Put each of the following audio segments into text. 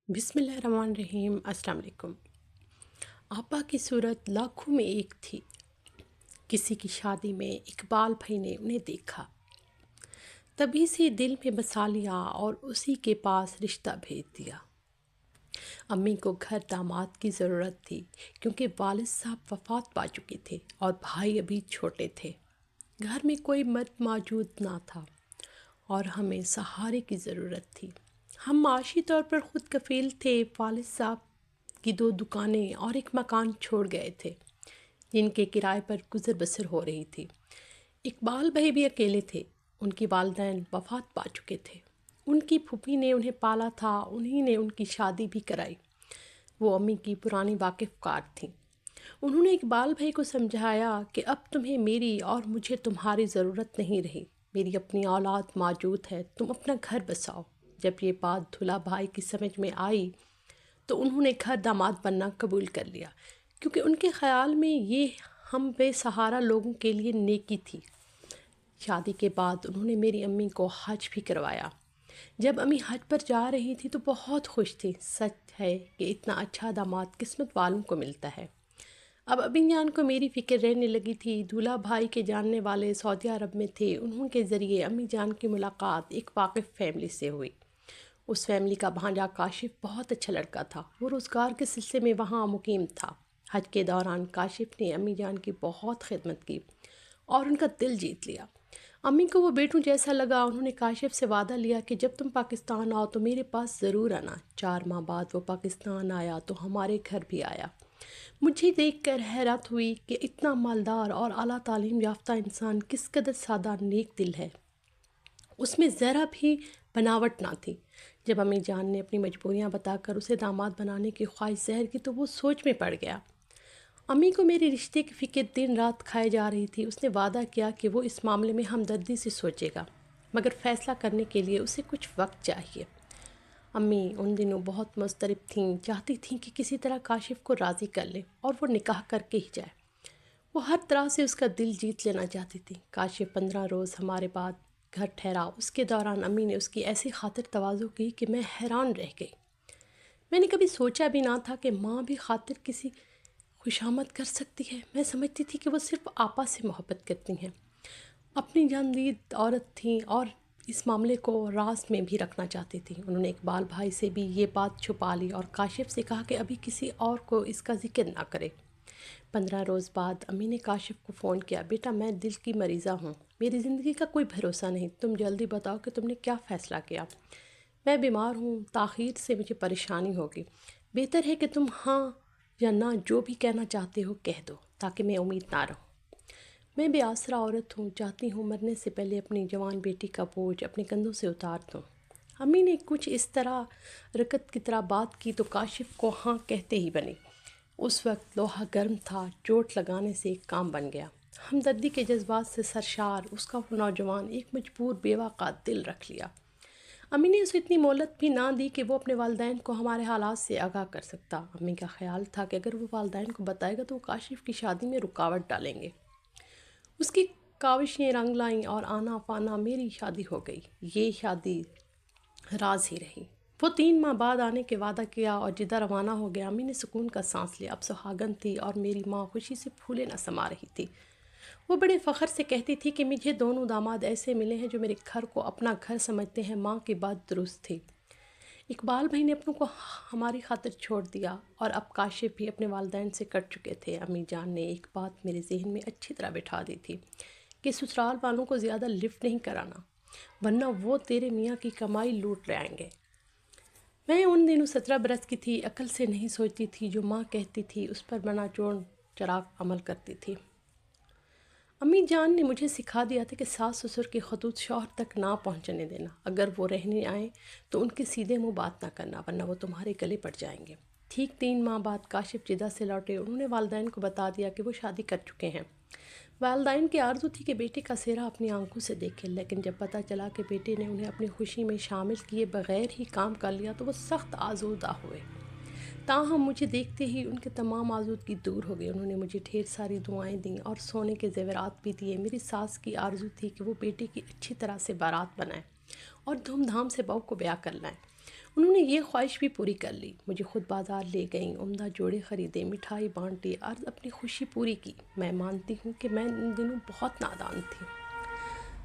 بسم اللہ الرحمن الرحیم۔ السلام علیکم۔ آپا کی صورت لاکھوں میں ایک تھی۔ کسی کی شادی میں اقبال بھائی نے انہیں دیکھا، تبھی سے دل میں بسا لیا اور اسی کے پاس رشتہ بھیج دیا۔ امی کو گھر داماد کی ضرورت تھی کیونکہ والد صاحب وفات پا چکے تھے اور بھائی ابھی چھوٹے تھے۔ گھر میں کوئی مرد موجود نہ تھا اور ہمیں سہارے کی ضرورت تھی۔ ہم معاشی طور پر خود کفیل تھے۔ والد صاحب کی 2 دکانیں اور ایک مکان چھوڑ گئے تھے جن کے کرائے پر گزر بسر ہو رہی تھی۔ اقبال بھائی بھی اکیلے تھے۔ ان کی والدین وفات پا چکے تھے۔ ان کی پھوپھی نے انہیں پالا تھا، انہی نے ان کی شادی بھی کرائی۔ وہ امی کی پرانی واقف کار تھیں۔ انہوں نے اقبال بھائی کو سمجھایا کہ اب تمہیں میری اور مجھے تمہاری ضرورت نہیں رہی، میری اپنی اولاد موجود ہے، تم اپنا گھر بساؤ۔ جب یہ بات دھلا بھائی کی سمجھ میں آئی تو انہوں نے گھر داماد بننا قبول کر لیا، کیونکہ ان کے خیال میں یہ ہم بے سہارا لوگوں کے لیے نیکی تھی۔ شادی کے بعد انہوں نے میری امی کو حج بھی کروایا۔ جب امی حج پر جا رہی تھی تو بہت خوش تھی۔ سچ ہے کہ اتنا اچھا داماد قسمت والوں کو ملتا ہے۔ اب ابی جان کو میری فکر رہنے لگی تھی۔ دولہا بھائی کے جاننے والے سعودی عرب میں تھے۔ انہوں کے ذریعے امی جان کی ملاقات ایک واقف فیملی سے ہوئی۔ اس فیملی کا بھانجا کاشف بہت اچھا لڑکا تھا۔ وہ روزگار کے سلسلے میں وہاں مقیم تھا۔ حج کے دوران کاشف نے امی جان کی بہت خدمت کی اور ان کا دل جیت لیا۔ امی کو وہ بیٹوں جیسا لگا۔ انہوں نے کاشف سے وعدہ لیا کہ جب تم پاکستان آؤ تو میرے پاس ضرور آنا۔ 4 ماہ بعد وہ پاکستان آیا تو ہمارے گھر بھی آیا۔ مجھے دیکھ کر حیرت ہوئی کہ اتنا مالدار اور اعلیٰ تعلیم یافتہ انسان کس قدر سادہ نیک دل ہے۔ اس میں ذرا بھی بناوٹ نہ تھی۔ جب امی جان نے اپنی مجبوریاں بتا کر اسے داماد بنانے کی خواہش ظاہر کی تو وہ سوچ میں پڑ گیا۔ امی کو میرے رشتے کی فکر دن رات کھائے جا رہی تھی۔ اس نے وعدہ کیا کہ وہ اس معاملے میں ہمدردی سے سوچے گا، مگر فیصلہ کرنے کے لیے اسے کچھ وقت چاہیے۔ امی ان دنوں بہت مضطرب تھیں، چاہتی تھیں کہ کسی طرح کاشف کو راضی کر لیں اور وہ نکاح کر کے ہی جائے۔ وہ ہر طرح سے اس کا دل جیت لینا چاہتی تھیں۔ کاشف 15 روز ہمارے بعد گھر ٹھہرا۔ اس کے دوران امی نے اس کی ایسی خاطر تواضع کی کہ میں حیران رہ گئی۔ میں نے کبھی سوچا بھی نہ تھا کہ ماں بھی خاطر کسی خوشامد کر سکتی ہے۔ میں سمجھتی تھی کہ وہ صرف آپا سے محبت کرتی ہیں۔ اپنی جاندید عورت تھیں اور اس معاملے کو راز میں بھی رکھنا چاہتی تھیں۔ انہوں نے اقبال بھائی سے بھی یہ بات چھپا لی اور کاشف سے کہا کہ ابھی کسی اور کو اس کا ذکر نہ کرے۔ 15 روز بعد امی نے کاشف کو فون کیا، بیٹا میں دل کی مریضہ ہوں، میری زندگی کا کوئی بھروسہ نہیں، تم جلدی بتاؤ کہ تم نے کیا فیصلہ کیا۔ میں بیمار ہوں، تاخیر سے مجھے پریشانی ہوگی، بہتر ہے کہ تم ہاں یا نہ جو بھی کہنا چاہتے ہو کہہ دو تاکہ میں امید نہ رہوں۔ میں بے آسرا عورت ہوں، چاہتی ہوں مرنے سے پہلے اپنی جوان بیٹی کا بوجھ اپنے کندھوں سے اتار دوں۔ امی نے کچھ اس طرح رکت کی طرح بات کی تو کاشف کو ہاں کہتے ہی بنی۔ اس وقت لوہا گرم تھا، چوٹ لگانے سے ایک کام بن گیا۔ ہمدردی کے جذبات سے سرشار اس کا وہ نوجوان ایک مجبور بیوہ کا دل رکھ لیا۔ امی نے اسے اتنی مہلت بھی نہ دی کہ وہ اپنے والدین کو ہمارے حالات سے آگاہ کر سکتا۔ امی کا خیال تھا کہ اگر وہ والدین کو بتائے گا تو وہ کاشف کی شادی میں رکاوٹ ڈالیں گے۔ اس کی کاوشیں رنگ لائیں اور آنا فانا میری شادی ہو گئی۔ یہ شادی راز ہی رہی۔ وہ 3 ماہ بعد آنے کے وعدہ کیا اور جدہ روانہ ہو گیا۔ امی نے سکون کا سانس لیا۔ اب سہاگن تھی اور میری ماں خوشی سے پھولے نہ سما رہی تھی۔ وہ بڑے فخر سے کہتی تھی کہ مجھے دونوں داماد ایسے ملے ہیں جو میرے گھر کو اپنا گھر سمجھتے ہیں۔ ماں کی بات درست تھی۔ اقبال بھائی نے اپنوں کو ہماری خاطر چھوڑ دیا اور اب کاشف بھی اپنے والدین سے کٹ چکے تھے۔ امی جان نے ایک بات میرے ذہن میں اچھی طرح بٹھا دی تھی کہ سسرال والوں کو زیادہ لفٹ نہیں کرانا، ورنہ وہ تیرے میاں کی کمائی لوٹ لے آئیں گے۔ میں ان دنوں 17 برس کی تھی، عقل سے نہیں سوچتی تھی، جو ماں کہتی تھی اس پر بنا چوڑ چراغ عمل کرتی تھی۔ امی جان نے مجھے سکھا دیا تھا کہ ساس سسر کے خطوط شوہر تک نہ پہنچنے دینا۔ اگر وہ رہنے آئیں تو ان کے سیدھے منہ بات نہ کرنا، ورنہ وہ تمہارے گلے پڑ جائیں گے۔ ٹھیک 3 ماہ بعد کاشف جدہ سے لوٹے۔ انہوں نے والدین کو بتا دیا کہ وہ شادی کر چکے ہیں۔ والدین کی آرزو تھی کہ بیٹے کا سہرا اپنی آنکھوں سے دیکھے، لیکن جب پتہ چلا کہ بیٹے نے انہیں اپنی خوشی میں شامل کیے بغیر ہی کام کر لیا تو وہ سخت آزردہ ہوئے۔ تاہم مجھے دیکھتے ہی ان کے تمام آزودگی دور ہو گئی۔ انہوں نے مجھے ڈھیر ساری دعائیں دیں اور سونے کے زیورات بھی دیے۔ میری ساس کی آرزو تھی کہ وہ بیٹے کی اچھی طرح سے بارات بنائیں اور دھوم دھام سے بہو کو بیاہ کر لائیں۔ انہوں نے یہ خواہش بھی پوری کر لی، مجھے خود بازار لے گئیں، عمدہ جوڑے خریدے، مٹھائی بانٹی اور اپنی خوشی پوری کی۔ میں مانتی ہوں کہ میں ان دنوں بہت نادان تھی۔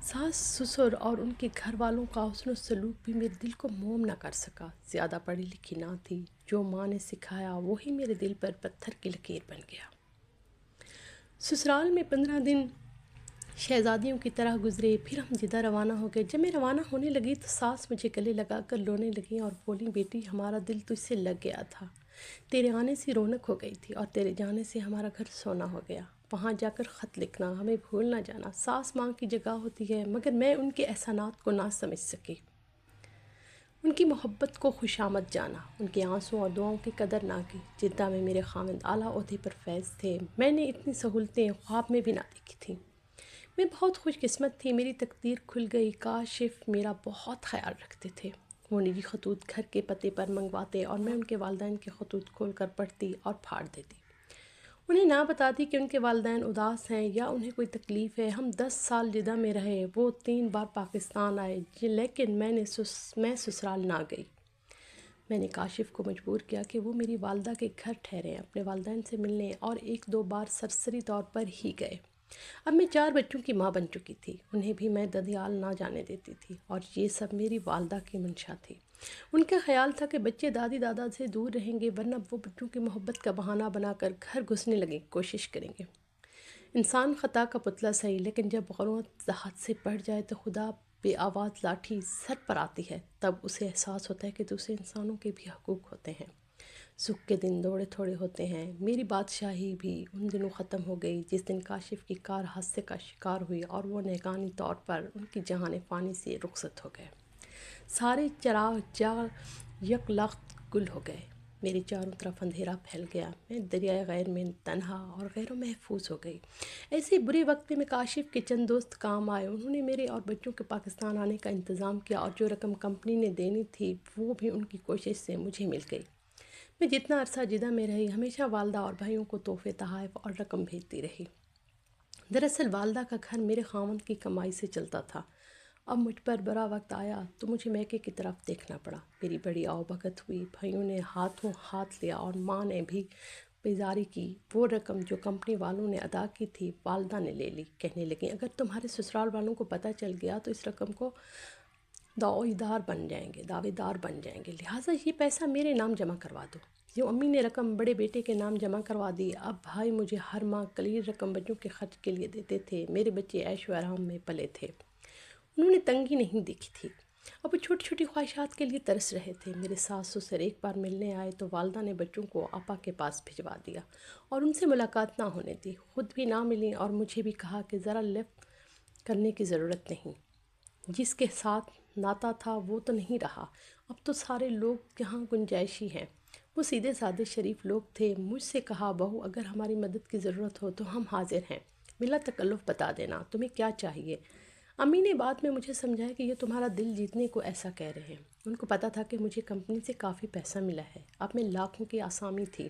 ساس سسر اور ان کے گھر والوں کا حسن و سلوک بھی میرے دل کو موم نہ کر سکا۔ زیادہ پڑھی لکھی نہ تھی، جو ماں نے سکھایا وہی میرے دل پر پتھر کی لکیر بن گیا۔ سسرال میں 15 دن شہزادیوں کی طرح گزرے، پھر ہم جدہ روانہ ہو گئے۔ جب میں روانہ ہونے لگی تو ساس مجھے گلے لگا کر رونے لگیں اور بولیں، بیٹی ہمارا دل تجھ سے لگ گیا تھا، تیرے آنے سے رونق ہو گئی تھی اور تیرے جانے سے ہمارا گھر سونا ہو گیا۔ وہاں جا کر خط لکھنا، ہمیں بھول نہ جانا۔ ساس ماں کی جگہ ہوتی ہے، مگر میں ان کے احسانات کو نہ سمجھ سکی، ان کی محبت کو خوشامد جانا، ان کے آنسوں اور دعاؤں کی قدر نہ کی۔ جدہ میں میرے خاوند اعلیٰ عہدے پر فیض تھے، میں نے اتنی سہولتیں خواب میں بھی نہ دیکھی تھیں۔ میں بہت خوش قسمت تھی، میری تقدیر کھل گئی۔ کاشف میرا بہت خیال رکھتے تھے، وہ نجی خطوط گھر کے پتے پر منگواتے اور میں ان کے والدین کے خطوط کھول کر پڑھتی اور پھاڑ دیتی، انہیں نہ بتاتی کہ ان کے والدین اداس ہیں یا انہیں کوئی تکلیف ہے۔ ہم 10 سال جدہ میں رہے، وہ 3 بار پاکستان آئے، لیکن میں سسرال نہ گئی۔ میں نے کاشف کو مجبور کیا کہ وہ میری والدہ کے گھر ٹھہریں، اپنے والدین سے ملنے، اور 1-2 بار سرسری طور پر ہی گئے۔ اب میں 4 بچوں کی ماں بن چکی تھی، انہیں بھی میں ددیال نہ جانے دیتی تھی، اور یہ سب میری والدہ کی منشا تھی۔ ان کا خیال تھا کہ بچے دادی دادا سے دور رہیں گے، ورنہ وہ بچوں کی محبت کا بہانہ بنا کر گھر گھسنے لگیں، کوشش کریں گے۔ انسان خطا کا پتلا صحیح، لیکن جب غرور حد سے بڑھ جائے تو خدا بے آواز لاٹھی سر پر آتی ہے، تب اسے احساس ہوتا ہے کہ دوسرے انسانوں کے بھی حقوق ہوتے ہیں۔ سکھ کے دن دوڑے تھوڑے ہوتے ہیں۔ میری بادشاہی بھی ان دنوں ختم ہو گئی جس دن کاشف کی کار حادثے کا شکار ہوئی اور وہ ناگہانی طور پر ان کی جہان فانی سے رخصت ہو گئے۔ سارے چراغ یک لخت گل ہو گئے، میرے چاروں طرف اندھیرا پھیل گیا، میں دریائے غیر میں تنہا اور غیر و محفوظ ہو گئی۔ ایسے برے وقت میں کاشف کے چند دوست کام آئے، انہوں نے میرے اور بچوں کے پاکستان آنے کا انتظام کیا، اور جو رقم کمپنی نے دینی تھی وہ بھی ان کی کوشش سے مجھے مل گئی۔ میں جتنا عرصہ جدہ میں رہی، ہمیشہ والدہ اور بھائیوں کو تحفے، تحائف اور رقم بھیجتی رہی۔ دراصل والدہ کا گھر میرے خاوند کی کمائی سے چلتا تھا۔ اب مجھ پر برا وقت آیا تو مجھے میکے کی طرف دیکھنا پڑا۔ میری بڑی آؤبھگت ہوئی، بھائیوں نے ہاتھوں ہاتھ لیا اور ماں نے بھی بیزاری کی۔ وہ رقم جو کمپنی والوں نے ادا کی تھی والدہ نے لے لی، کہنے لگیں اگر تمہارے سسرال والوں کو پتہ چل گیا تو اس رقم کو دعوے دار بن جائیں گے، لہٰذا یہ پیسہ میرے نام جمع کروا دو۔ جو امی نے رقم بڑے بیٹے کے نام جمع کروا دی، اب بھائی مجھے ہر ماہ کلیل رقم بچوں کے خرچ کے لیے دیتے تھے۔ میرے بچے عیش و آرام میں پلے تھے، انہوں نے تنگی نہیں دیکھی تھی، اب وہ چھوٹی چھوٹی خواہشات کے لیے ترس رہے تھے۔ میرے ساس سسر ایک بار ملنے آئے تو والدہ نے بچوں کو آپا کے پاس بھجوا دیا اور ان سے ملاقات نہ ہونے دی، خود بھی نہ ملیں اور مجھے بھی کہا کہ ذرا لطف کرنے کی ضرورت نہیں، جس کے ساتھ ناتا تھا وہ تو نہیں رہا، اب تو سارے لوگ یہاں گنجائشی ہیں۔ وہ سیدھے سادے شریف لوگ تھے۔ مجھ سے کہا، بہو اگر ہماری مدد کی ضرورت ہو تو ہم حاضر ہیں، بلا تکلف بتا دینا تمہیں کیا چاہیے۔ امی نے بعد میں مجھے سمجھایا کہ یہ تمہارا دل جیتنے کو ایسا کہہ رہے ہیں، ان کو پتہ تھا کہ مجھے کمپنی سے کافی پیسہ ملا ہے، اب میں لاکھوں کی آسامی تھی۔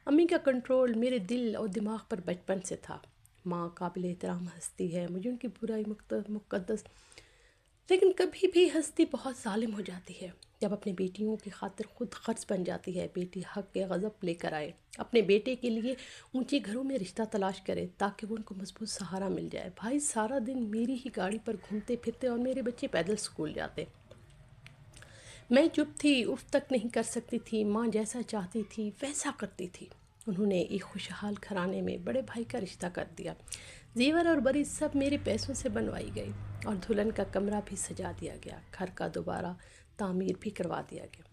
امی کا کنٹرول میرے دل اور دماغ پر بچپن سے تھا۔ ماں قابل احترام ہستی ہے، مجھے ان کی برائی مقدس، لیکن کبھی بھی ہستی بہت ظالم ہو جاتی ہے جب اپنے بیٹیوں کی خاطر خود خرچ بن جاتی ہے۔ بیٹی حق کے غضب لے کر آئے، اپنے بیٹے کے لیے اونچے گھروں میں رشتہ تلاش کرے تاکہ وہ ان کو مضبوط سہارا مل جائے۔ بھائی سارا دن میری ہی گاڑی پر گھومتے پھرتے اور میرے بچے پیدل اسکول جاتے، میں چپ تھی، اف تک نہیں کر سکتی تھی۔ ماں جیسا چاہتی تھی ویسا کرتی تھی۔ انہوں نے ایک خوشحال گھرانے میں بڑے بھائی کا رشتہ کر دیا، زیور اور بری سب میرے پیسوں سے بنوائی گئی اور دلہن کا کمرہ بھی سجا دیا گیا، گھر کا دوبارہ تعمیر بھی کروا دیا گیا۔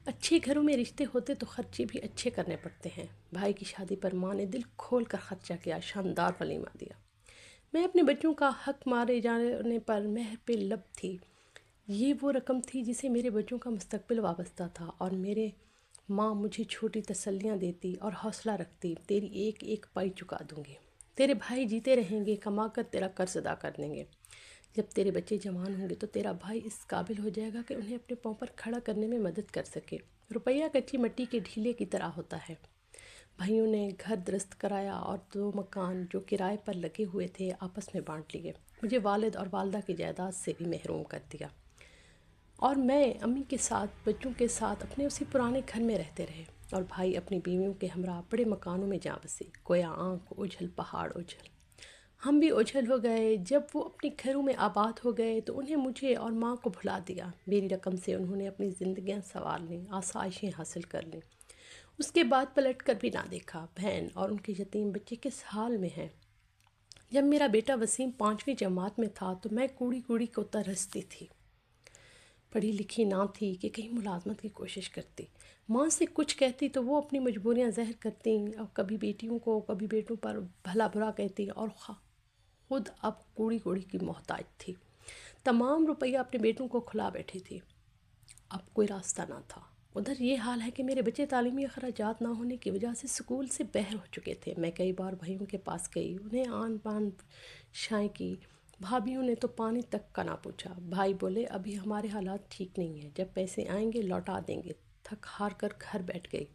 اچھے گھروں میں رشتے ہوتے تو خرچے بھی اچھے کرنے پڑتے ہیں۔ بھائی کی شادی پر ماں نے دل کھول کر خرچہ کیا، شاندار ولیمہ دیا۔ میں اپنے بچوں کا حق مارے جانے پر مہر پہ لب تھی۔ یہ وہ رقم تھی جسے میرے بچوں کا مستقبل وابستہ تھا، اور میرے ماں مجھے چھوٹی تسلیاں دیتی اور حوصلہ رکھتی، تیری ایک ایک پائی چکا دوں گی، تیرے بھائی جیتے رہیں گے، کما کر تیرا قرض ادا کر دیں گے، جب تیرے بچے جوان ہوں گے تو تیرا بھائی اس قابل ہو جائے گا کہ انہیں اپنے پاؤں پر کھڑا کرنے میں مدد کر سکے۔ روپیہ کچی مٹی کے ڈھیلے کی طرح ہوتا ہے۔ بھائیوں نے گھر درست کرایا اور 2 مکان جو کرائے پر لگے ہوئے تھے آپس میں بانٹ لیے۔ مجھے والد اور والدہ کی جائیداد سے بھی محروم کر دیا اور میں امی کے ساتھ بچوں کے ساتھ اپنے اسی پرانے گھر میں رہتے رہے، اور بھائی اپنی بیویوں کے ہمراہ بڑے مکانوں میں جا بسے، گویا آنکھ اوجھل پہاڑ اوجھل۔ ہم بھی اوجھل ہو گئے۔ جب وہ اپنے گھروں میں آباد ہو گئے تو انہیں مجھے اور ماں کو بھلا دیا۔ میری رقم سے انہوں نے اپنی زندگیاں سنوار لیں، آسائشیں حاصل کر لیں۔ اس کے بعد پلٹ کر بھی نہ دیکھا۔ بہن اور ان کے یتیم بچے کس حال میں ہیں؟ جب میرا بیٹا وسیم 5ویں جماعت میں تھا تو میں کوڑی کوڑی کو ترستی تھی۔ پڑھی لکھی نہ تھی کہ کہیں ملازمت کی کوشش کرتی۔ ماں سے کچھ کہتی تو وہ اپنی مجبوریاں ظاہر کرتی، اور کبھی بیٹیوں کو کبھی بیٹوں پر بھلا برا کہتی، اور خود اب کوڑی کوڑی کی محتاج تھی۔ تمام روپیہ اپنے بیٹوں کو کھلا بیٹھی تھی۔ اب کوئی راستہ نہ تھا۔ ادھر یہ حال ہے کہ میرے بچے تعلیمی اخراجات نہ ہونے کی وجہ سے اسکول سے باہر ہو چکے تھے۔ میں کئی بار بھائیوں کے پاس گئی، انہیں آن بان شائیں کی۔ بھابھیوں نے تو پانی تک کا نہ پوچھا۔ بھائی بولے ابھی ہمارے حالات ٹھیک نہیں ہیں، جب پیسے آئیں گے لوٹا دیں گے۔ تھک ہار کر گھر بیٹھ گئی۔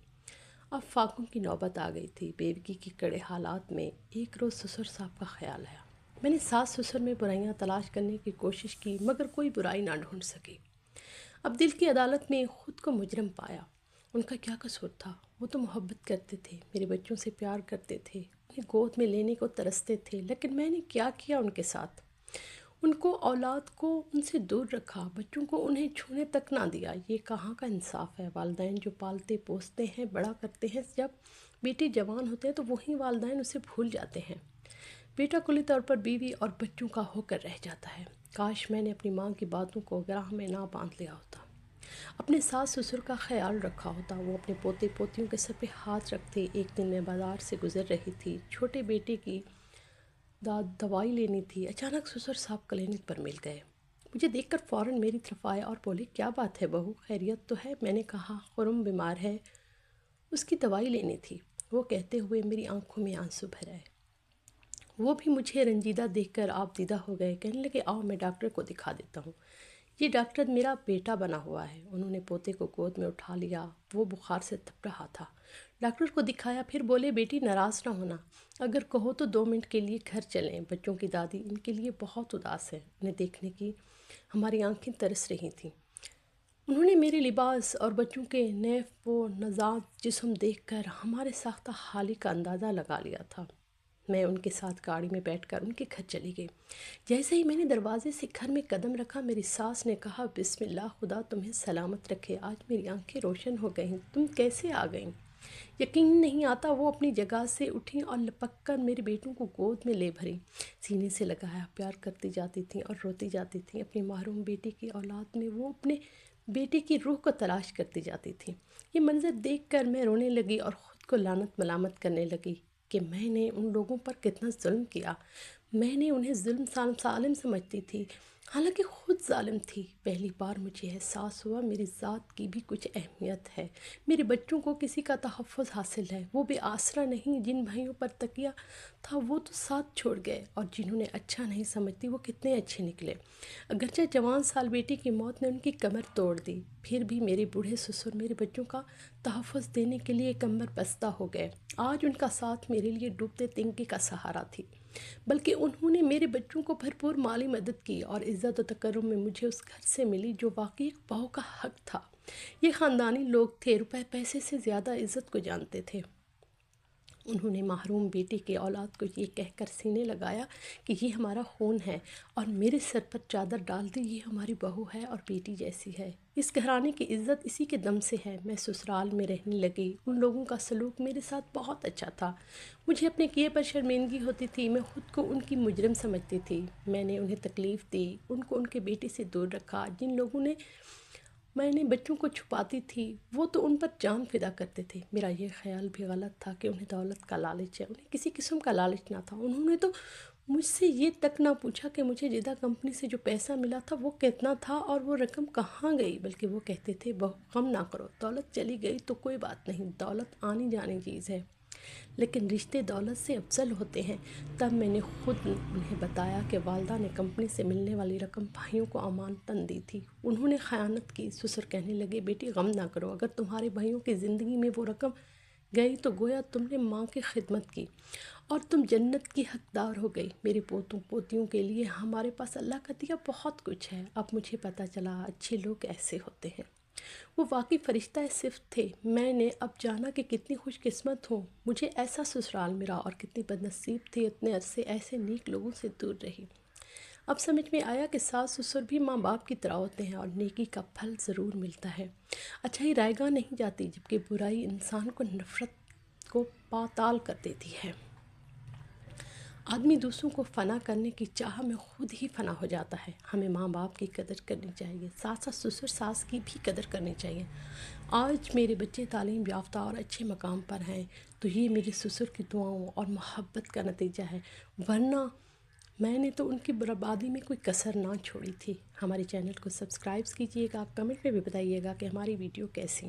اب فاقوں کی نوبت آ گئی تھی۔ بیوگی کے کڑے حالات میں ایک روز سسر صاحب کا خیال آیا۔ میں نے ساس سسر میں برائیاں تلاش کرنے کی کوشش کی مگر کوئی برائی نہ ڈھونڈ سکی۔ اب دل کی عدالت میں خود کو مجرم پایا۔ ان کا کیا قصور تھا؟ وہ تو محبت کرتے تھے، میرے بچوں سے پیار کرتے تھے، انہیں گود میں لینے کو ترستے تھے، لیکن میں نے کیا کیا ان کے ساتھ؟ ان کو اولاد کو ان سے دور رکھا، بچوں کو انہیں چھونے تک نہ دیا۔ یہ کہاں کا انصاف ہے؟ والدین جو پالتے پوستے ہیں، بڑا کرتے ہیں، جب بیٹے جوان ہوتے ہیں تو وہی والدین اسے بھول جاتے ہیں۔ بیٹا کلی طور پر بیوی اور بچوں کا ہو کر رہ جاتا ہے۔ کاش میں نے اپنی ماں کی باتوں کو گراہ میں نہ باندھ لیا ہوتا، اپنے ساس سسر کا خیال رکھا ہوتا۔ وہ اپنے پوتے پوتیوں کے سر پہ ہاتھ رکھتے۔ ایک دن میں بازار سے گزر رہی تھی، چھوٹے بیٹے کی دوائی لینی تھی، اچانک سسر صاحب کلینک پر مل گئے۔ مجھے دیکھ کر فوراً میری طرف آئے اور بولے کیا بات ہے بہو، خیریت تو ہے؟ میں نے کہا خرم بیمار ہے، اس کی دوائی لینی تھی۔ وہ کہتے ہوئے میری آنکھوں میں آنسو بھر آئے۔ وہ بھی مجھے رنجیدہ دیکھ کر آپ دیدہ ہو گئے، کہنے لگے آؤ میں ڈاکٹر کو دکھا دیتا ہوں۔ یہ ڈاکٹر میرا بیٹا بنا ہوا ہے۔ انہوں نے پوتے کو گود میں اٹھا لیا، وہ بخار سے تپ رہا تھا۔ ڈاکٹر کو دکھایا، پھر بولے بیٹی ناراض نہ ہونا، اگر کہو تو 2 منٹ کے لیے گھر چلیں، بچوں کی دادی ان کے لیے بہت اداس ہے۔ انہیں دیکھنے کی ہماری آنکھیں ترس رہی تھیں۔ انہوں نے میرے لباس اور بچوں کے نیف و نزاد جسم دیکھ کر ہمارے ساختہ حالی کا اندازہ لگا لیا تھا۔ میں ان کے ساتھ گاڑی میں بیٹھ کر ان کے گھر چلی گئی۔ جیسے ہی میں نے دروازے سے گھر میں قدم رکھا، میری ساس نے کہا بسم اللہ، خدا تمہیں سلامت رکھے، آج میری آنکھیں روشن ہو گئیں، تم کیسے آ گئیں؟ یقین نہیں آتا وہ اپنی جگہ سے اٹھیں اور لپک کر میرے بیٹوں کو گود میں لے بھریں، سینے سے لگایا، پیار کرتی جاتی تھیں اور روتی جاتی تھیں۔ اپنی محروم بیٹی کی اولاد میں وہ اپنے بیٹے کی روح کو تلاش کرتی جاتی تھیں۔ یہ منظر دیکھ کر میں رونے لگی اور خود کو لعنت ملامت کرنے لگی کہ میں نے ان لوگوں پر کتنا ظلم کیا۔ میں نے انہیں ظلم ظالم سمجھتی تھی، حالانکہ خود ظالم تھی۔ پہلی بار مجھے احساس ہوا میری ذات کی بھی کچھ اہمیت ہے، میرے بچوں کو کسی کا تحفظ حاصل ہے۔ وہ بے آسرا نہیں، جن بھائیوں پر تکیہ تھا وہ تو ساتھ چھوڑ گئے، اور جنہوں نے اچھا نہیں سمجھتی وہ کتنے اچھے نکلے۔ اگرچہ جوان سال بیٹی کی موت نے ان کی کمر توڑ دی، پھر بھی میرے بوڑھے سسر میرے بچوں کا تحفظ دینے کے لیے کمر بستہ ہو گئے۔ آج ان کا ساتھ میرے لیے ڈوبتے تنکے کا سہارا تھی، بلکہ انہوں نے میرے بچوں کو بھرپور مالی مدد کی اور عزت و تکرم میں مجھے اس گھر سے ملی جو واقعی ایک بہو کا حق تھا۔ یہ خاندانی لوگ تھے، روپے پیسے سے زیادہ عزت کو جانتے تھے۔ انہوں نے محروم بیٹی کے اولاد کو یہ کہہ کر سینے لگایا کہ یہ ہمارا خون ہے، اور میرے سر پر چادر ڈال دی، یہ ہماری بہو ہے اور بیٹی جیسی ہے، اس گھرانے کی عزت اسی کے دم سے ہے۔ میں سسرال میں رہنے لگی، ان لوگوں کا سلوک میرے ساتھ بہت اچھا تھا۔ مجھے اپنے کیے پر شرمندگی ہوتی تھی، میں خود کو ان کی مجرم سمجھتی تھی۔ میں نے انہیں تکلیف دی، ان کو ان کے بیٹے سے دور رکھا۔ جن لوگوں نے میں نے بچوں کو چھپاتی تھی وہ تو ان پر جان فدا کرتے تھے۔ میرا یہ خیال بھی غلط تھا کہ انہیں دولت کا لالچ ہے، انہیں کسی قسم کا لالچ نہ تھا۔ انہوں نے تو مجھ سے یہ تک نہ پوچھا کہ مجھے جدہ کمپنی سے جو پیسہ ملا تھا وہ کتنا تھا اور وہ رقم کہاں گئی، بلکہ وہ کہتے تھے بہو غم نہ کرو، دولت چلی گئی تو کوئی بات نہیں، دولت آنی جانی چیز ہے، لیکن رشتے دولت سے افضل ہوتے ہیں۔ تب میں نے خود انہیں بتایا کہ والدہ نے کمپنی سے ملنے والی رقم بھائیوں کو امانتاً دی تھی، انہوں نے خیانت کی۔ سسر کہنے لگے بیٹی غم نہ کرو، اگر تمہارے بھائیوں کی زندگی میں وہ رقم گئی تو گویا تم نے ماں کی خدمت کی اور تم جنت کی حقدار ہو گئی۔ میرے پوتوں پوتیوں کے لیے ہمارے پاس اللہ کا دیا بہت کچھ ہے۔ اب مجھے پتہ چلا اچھے لوگ ایسے ہوتے ہیں۔ وہ واقعی فرشتہ صفت تھے۔ میں نے اب جانا کہ کتنی خوش قسمت ہوں، مجھے ایسا سسرال ملا، اور کتنی بد نصیب تھی اتنے عرصے ایسے نیک لوگوں سے دور رہی۔ اب سمجھ میں آیا کہ ساس سسر بھی ماں باپ کی طرح ہوتے ہیں اور نیکی کا پھل ضرور ملتا ہے۔ اچھائی رائے گاہ نہیں جاتی، جبکہ برائی انسان کو نفرت کو پاتال کر دیتی ہے۔ آدمی دوسروں کو فنا کرنے کی چاہ میں خود ہی فنا ہو جاتا ہے۔ ہمیں ماں باپ کی قدر کرنی چاہیے، ساتھ ساتھ سسر ساس کی بھی قدر کرنی چاہیے۔ آج میرے بچے تعلیم یافتہ اور اچھے مقام پر ہیں تو یہ میرے سسر کی دعاؤں اور محبت کا نتیجہ ہے، ورنہ میں نے تو ان کی بربادی میں کوئی کسر نہ چھوڑی تھی۔ ہمارے چینل کو سبسکرائب کیجیے گا، کمنٹ میں بھی بتائیے گا کہ ہماری ویڈیو کیسی